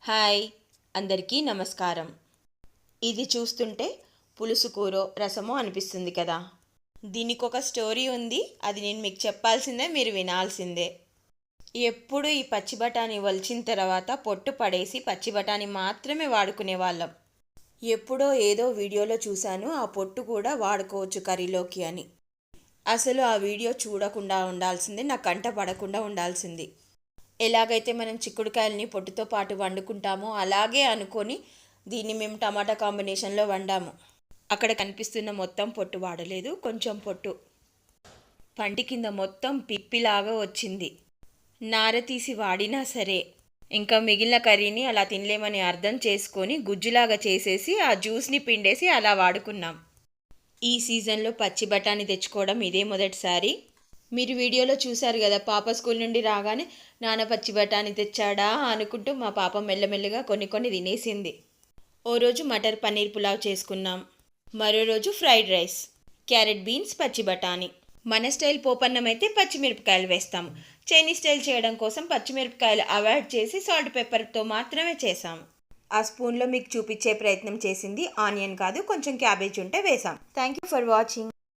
Hi, అందరికీ నమస్కారం. ఇది చూస్తుంటే పులుసు కూరో రసమో అనిపిస్తుంది కదా. దీనికి ఒక స్టోరీ ఉంది. అది నేను మీకు చెప్పాల్సిందే, మీరు వినాల్సిందే. ఎప్పుడు ఈ పచ్చి బఠానీ వలిచిన తర్వాత పొట్టు పడేసి పచ్చి బఠానీ మాత్రమే వాడుకునే వాళ్ళం. ఎప్పుడో ఏదో వీడియోలో చూశాను ఆ పొట్టు కూడా వాడుకోవచ్చు కర్రీలోకి అని. అసలు ఆ వీడియో చూడకుండా ఉండాల్సిందే, నా కంట పడకుండా ఉండాల్సింది. ఎలాగైతే మనం చిక్కుడుకాయలని పొట్టుతో పాటు వండుకుంటామో అలాగే అనుకొని దీన్ని మేము టమాటా కాంబినేషన్లో వండాము. అక్కడ కనిపిస్తున్న మొత్తం పొట్టు వాడలేదు, కొంచెం పొట్టు పంటి కింద మొత్తం పిప్పిలాగా వచ్చింది. నార తీసి వాడినా సరే ఇంకా మిగిలిన కర్రీని అలా తినలేమని అర్థం చేసుకొని గుజ్జులాగా చేసేసి ఆ జ్యూస్ని పిండేసి అలా వాడుకున్నాం. ఈ సీజన్లో పచ్చి బఠానీ తెచ్చుకోవడం ఇదే మొదటిసారి. మీరు వీడియోలో చూశారు కదా, పాప స్కూల్ నుండి రాగానే నాన్న పచ్చి బఠానీ తెచ్చాడా అనుకుంటూ మా పాప మెల్లమెల్లగా కొన్ని కొన్ని తినేసింది. ఓ రోజు మటర్ పన్నీర్ పులావ్ చేసుకున్నాం. మరో రోజు ఫ్రైడ్ రైస్, క్యారెట్ బీన్స్, పచ్చి బఠానీ. మన స్టైల్ పోపన్నం అయితే పచ్చిమిరపకాయలు వేస్తాము. చైనీస్ స్టైల్ చేయడం కోసం పచ్చిమిరపకాయలు అవాయిడ్ చేసి సాల్ట్ పెప్పర్తో మాత్రమే చేసాము. ఆ స్పూన్లో మీకు చూపించే ప్రయత్నం చేసింది ఆనియన్ కాదు, కొంచెం క్యాబేజ్ ఉంటే వేసాం. Thank you for watching.